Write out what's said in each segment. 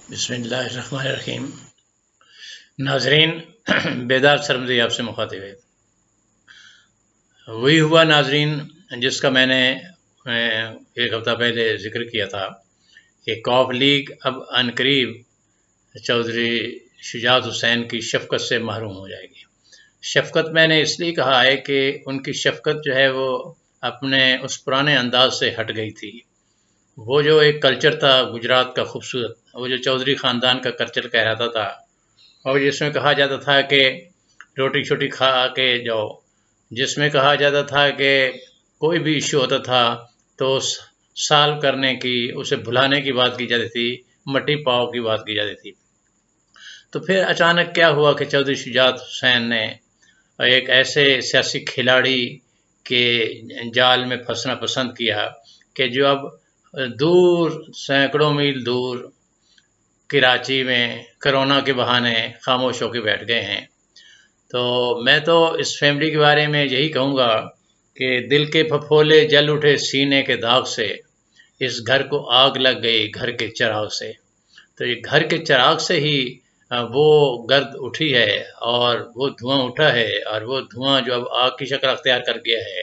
بسم اللہ الرحمن الرحیم۔ ناظرین، بیدار سرمدی آپ سے مخاطب ہے۔ وہی ہوا ناظرین جس کا میں نے ایک ہفتہ پہلے ذکر کیا تھا کہ قوف لیگ اب عنقریب چودھری شجاعت حسین کی شفقت سے محروم ہو جائے گی۔ شفقت میں نے اس لیے کہا ہے کہ ان کی شفقت جو ہے وہ اپنے اس پرانے انداز سے ہٹ گئی تھی۔ وہ جو ایک کلچر تھا گجرات کا خوبصورت، وہ جو چودھری خاندان کا کلچر کہلاتا تھا، اور جس میں کہا جاتا تھا کہ روٹی چھوٹی کھا کے جاؤ، جس میں کہا جاتا تھا کہ کوئی بھی ایشو ہوتا تھا تو سالو کرنے کی، اسے بھلانے کی بات کی جاتی تھی، مٹی پاؤ کی بات کی جاتی تھی۔ تو پھر اچانک کیا ہوا کہ چودھری شجاعت حسین نے ایک ایسے سیاسی کھلاڑی کے جال میں پھنسنا پسند کیا کہ جو اب دور سینکڑوں میل دور کراچی میں کرونا کے بہانے خاموش ہو کے بیٹھ گئے ہیں۔ تو میں تو اس فیملی کے بارے میں یہی کہوں گا کہ دل کے پھپھولے جل اٹھے سینے کے داغ سے، اس گھر کو آگ لگ گئی گھر کے چراغ سے۔ تو یہ گھر کے چراغ سے ہی وہ گرد اٹھی ہے اور وہ دھواں اٹھا ہے، اور وہ دھواں جو اب آگ کی شکل اختیار کر گیا ہے،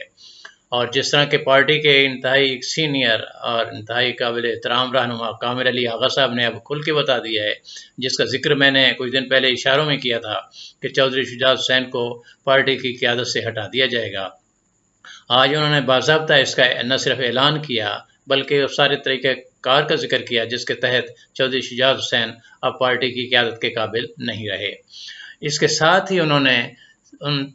اور جس طرح کے پارٹی کے انتہائی سینئر اور انتہائی قابل احترام رہنما کامل علی آغا صاحب نے اب کھل کے بتا دیا ہے، جس کا ذکر میں نے کچھ دن پہلے اشاروں میں کیا تھا کہ چودھری شجاعت حسین کو پارٹی کی قیادت سے ہٹا دیا جائے گا۔ آج انہوں نے باضابطہ اس کا نہ صرف اعلان کیا بلکہ اس سارے طریقہ کار کا ذکر کیا جس کے تحت چودھری شجاعت حسین اب پارٹی کی قیادت کے قابل نہیں رہے۔ اس کے ساتھ ہی انہوں نے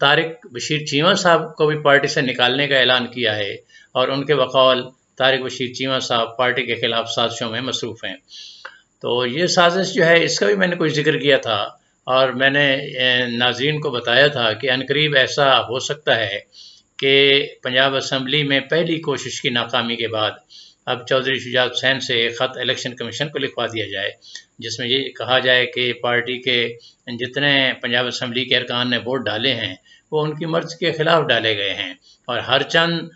طارق بشیر چیمہ صاحب کو بھی پارٹی سے نکالنے کا اعلان کیا ہے، اور ان کے بقول طارق بشیر چیمہ صاحب پارٹی کے خلاف سازشوں میں مصروف ہیں۔ تو یہ سازش جو ہے اس کا بھی میں نے کچھ ذکر کیا تھا، اور میں نے ناظرین کو بتایا تھا کہ عنقریب ایسا ہو سکتا ہے کہ پنجاب اسمبلی میں پہلی کوشش کی ناکامی کے بعد اب چودھری شجاعت حسین سے ایک خط الیکشن کمیشن کو لکھوا دیا جائے، جس میں یہ کہا جائے کہ پارٹی کے جتنے پنجاب اسمبلی کے ارکان نے ووٹ ڈالے ہیں وہ ان کی مرضی کے خلاف ڈالے گئے ہیں، اور ہر چند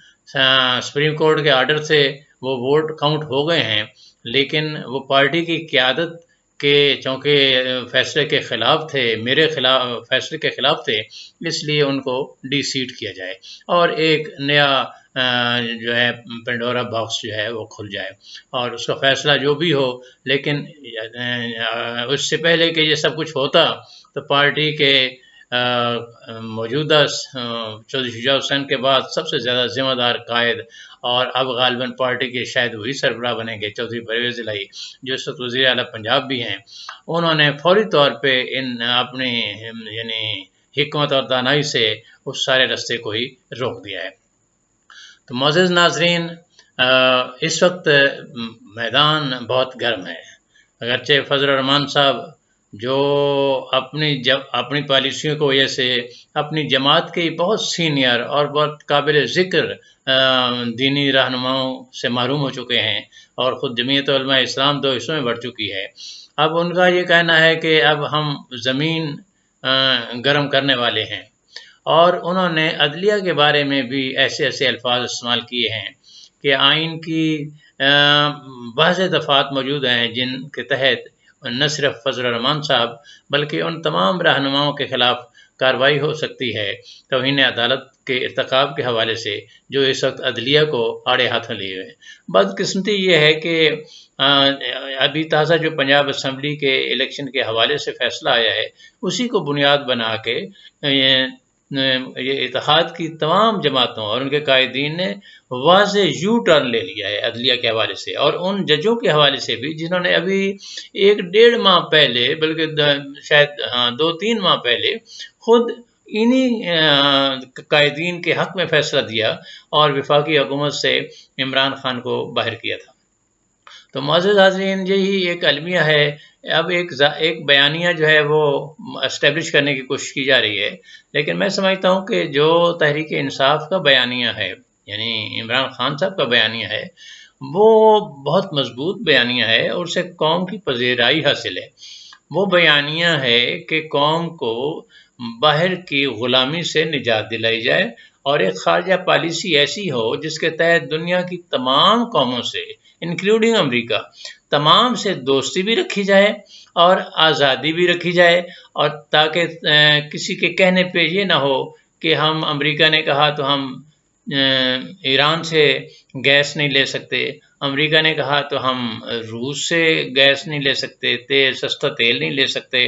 سپریم کورٹ کے آرڈر سے وہ ووٹ کاؤنٹ ہو گئے ہیں، لیکن وہ پارٹی کی قیادت کے چونکہ فیصلے کے خلاف تھے، میرے خلاف فیصلے کے خلاف تھے، اس لیے ان کو ڈی سیٹ کیا جائے اور ایک نیا جو ہے پنڈورا باکس جو ہے وہ کھل جائے اور اس کا فیصلہ جو بھی ہو۔ لیکن اس سے پہلے کہ یہ سب کچھ ہوتا تو پارٹی کے موجودہ چودھری شجاعت حسین کے بعد سب سے زیادہ ذمہ دار قائد، اور اب غالباً پارٹی کے شاید وہی سربراہ بنیں گے، چودھری پرویز الہی جو اس وقت وزیر اعلیٰ پنجاب بھی ہیں۔ انہوں نے فوری طور پہ اپنی یعنی حکمت اور دانائی سے اس سارے رستے کو ہی روک دیا ہے۔ تو معزز ناظرین، اس وقت میدان بہت گرم ہے، اگرچہ فضل الرحمان صاحب جو اپنی پالیسیوں کی وجہ سے اپنی جماعت کے بہت سینئر اور بہت قابل ذکر دینی رہنماؤں سے محروم ہو چکے ہیں، اور خود جمعیت علماء اسلام 2 حصوں میں بڑھ چکی ہے، اب ان کا یہ کہنا ہے کہ اب ہم زمین گرم کرنے والے ہیں، اور انہوں نے عدلیہ کے بارے میں بھی ایسے الفاظ استعمال کیے ہیں کہ آئین کی واضح دفعات موجود ہیں جن کے تحت نہ صرف فضل الرحمان صاحب بلکہ ان تمام رہنماؤں کے خلاف کارروائی ہو سکتی ہے توہین عدالت کے ارتکاب کے حوالے سے جو اس وقت عدلیہ کو آڑے ہاتھوں لیے ہوئے ہیں۔ بدقسمتی یہ ہے کہ ابھی تازہ جو پنجاب اسمبلی کے الیکشن کے حوالے سے فیصلہ آیا ہے اسی کو بنیاد بنا کے یہ اتحاد کی تمام جماعتوں اور ان کے قائدین نے واضح یو ٹرن لے لیا ہے عدلیہ کے حوالے سے، اور ان ججوں کے حوالے سے بھی جنہوں نے ابھی 1-1.5 ماہ پہلے بلکہ شاید 2-3 ماہ پہلے خود انہی قائدین کے حق میں فیصلہ دیا اور وفاقی حکومت سے عمران خان کو باہر کیا تھا۔ تو معزز حاضرین، یہی ایک المیہ ہے، اب ایک بیانیہ جو ہے وہ اسٹیبلش کرنے کی کوشش کی جا رہی ہے، لیکن میں سمجھتا ہوں کہ جو تحریک انصاف کا بیانیہ ہے، یعنی عمران خان صاحب کا بیانیہ ہے، وہ بہت مضبوط بیانیہ ہے اور اسے قوم کی پذیرائی حاصل ہے۔ وہ بیانیہ ہے کہ قوم کو باہر کی غلامی سے نجات دلائی جائے اور ایک خارجہ پالیسی ایسی ہو جس کے تحت دنیا کی تمام قوموں سے انکلوڈنگ امریکہ تمام سے دوستی بھی رکھی جائے اور آزادی بھی رکھی جائے، اور تاکہ کسی کے کہنے پہ یہ نہ ہو کہ ہم امریکہ نے کہا تو ہم ایران سے گیس نہیں لے سکتے، امریکہ نے کہا تو ہم روس سے گیس نہیں لے سکتے، سستا تیل نہیں لے سکتے،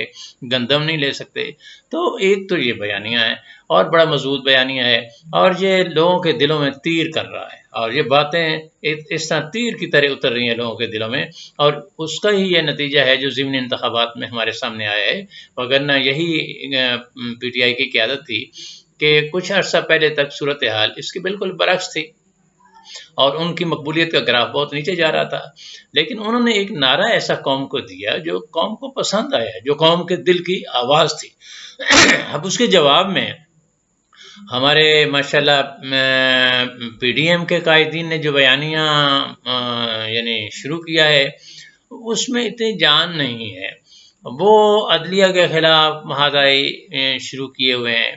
گندم نہیں لے سکتے۔ تو ایک تو یہ بیانیہ ہے اور بڑا مضبوط بیانیہ ہے، اور یہ لوگوں کے دلوں میں تیر کر رہا ہے، اور یہ باتیں اس طرح تیر کی طرح اتر رہی ہیں لوگوں کے دلوں میں، اور اس کا ہی یہ نتیجہ ہے جو ضمنی انتخابات میں ہمارے سامنے آیا ہے۔ وگرنہ یہی پی ٹی آئی کی قیادت تھی کہ کچھ عرصہ پہلے تک صورتحال اس کی بالکل برعکس تھی، اور ان کی مقبولیت کا گراف بہت نیچے جا رہا تھا، لیکن انہوں نے ایک نعرہ ایسا قوم کو دیا جو قوم کو پسند آیا، جو قوم کے دل کی آواز تھی۔ اب اس کے جواب میں ہمارے ماشاءاللہ پی ڈی ایم کے قائدین نے جو بیانیہ یعنی شروع کیا ہے، اس میں اتنی جان نہیں ہے۔ وہ عدلیہ کے خلاف محاذائی شروع کیے ہوئے ہیں،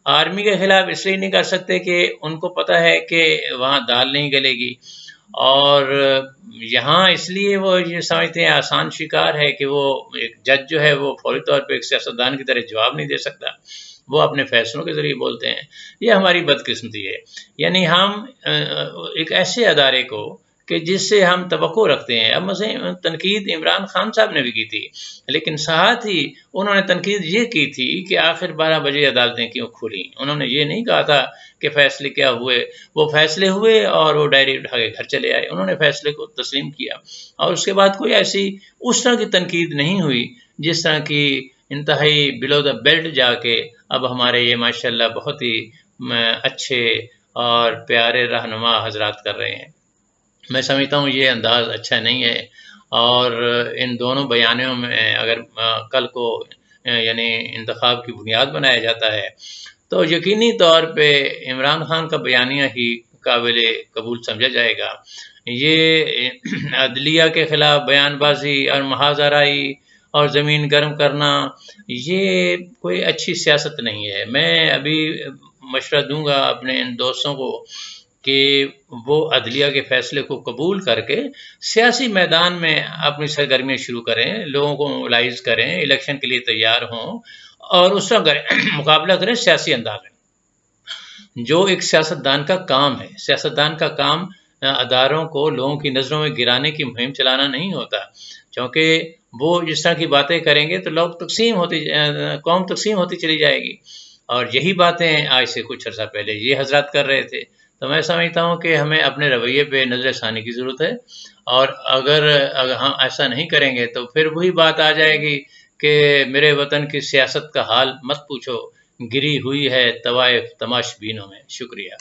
آرمی کے خلاف اس لیے نہیں کر سکتے کہ ان کو پتہ ہے کہ وہاں دال نہیں گلے گی، اور یہاں اس لیے وہ یہ سمجھتے ہیں آسان شکار ہے کہ وہ ایک جج جو ہے وہ فوری طور پہ ایک سیاستدان کی طرح جواب نہیں دے سکتا، وہ اپنے فیصلوں کے ذریعے بولتے ہیں۔ یہ ہماری بدقسمتی ہے، یعنی ہم ایک ایسے ادارے کو کہ جس سے ہم توقع رکھتے ہیں، اب مثلا تنقید عمران خان صاحب نے بھی کی تھی، لیکن ساتھ ہی انہوں نے تنقید یہ کی تھی کہ آخر 12 بجے عدالتیں کیوں کھلیں۔ انہوں نے یہ نہیں کہا تھا کہ فیصلے کیا ہوئے، وہ فیصلے ہوئے اور وہ ڈائری اٹھا کے گھر چلے آئے، انہوں نے فیصلے کو تسلیم کیا، اور اس کے بعد کوئی ایسی اس طرح کی تنقید نہیں ہوئی جس طرح کی انتہائی بلو دا بیلٹ جا کے اب ہمارے یہ ماشاءاللہ بہت ہی اچھے اور پیارے رہنما حضرات کر رہے ہیں۔ میں سمجھتا ہوں یہ انداز اچھا نہیں ہے، اور ان دونوں بیانیوں میں اگر کل کو یعنی انتخاب کی بنیاد بنایا جاتا ہے تو یقینی طور پہ عمران خان کا بیانیہ ہی قابل قبول سمجھا جائے گا۔ یہ عدلیہ کے خلاف بیان بازی اور محاذ آرائی اور زمین گرم کرنا، یہ کوئی اچھی سیاست نہیں ہے۔ میں ابھی مشورہ دوں گا اپنے ان دوستوں کو کہ وہ عدلیہ کے فیصلے کو قبول کر کے سیاسی میدان میں اپنی سرگرمیاں شروع کریں، لوگوں کو موبلائز کریں، الیکشن کے لیے تیار ہوں، اور اس طرح مقابلہ کریں سیاسی انداز میں، جو ایک سیاستدان کا کام ہے۔ سیاستدان کا کام اداروں کو لوگوں کی نظروں میں گرانے کی مہم چلانا نہیں ہوتا، کیونکہ وہ جس طرح کی باتیں کریں گے تو قوم تقسیم ہوتی چلی جائے گی، اور یہی باتیں آج سے کچھ عرصہ پہلے یہ حضرات کر رہے تھے۔ تو میں سمجھتا ہوں کہ ہمیں اپنے رویے پہ نظر ثانی کی ضرورت ہے، اور اگر ہم ایسا نہیں کریں گے تو پھر وہی بات آ جائے گی کہ میرے وطن کی سیاست کا حال مت پوچھو، گری ہوئی ہے طوائف تماش بینوں میں۔ شکریہ۔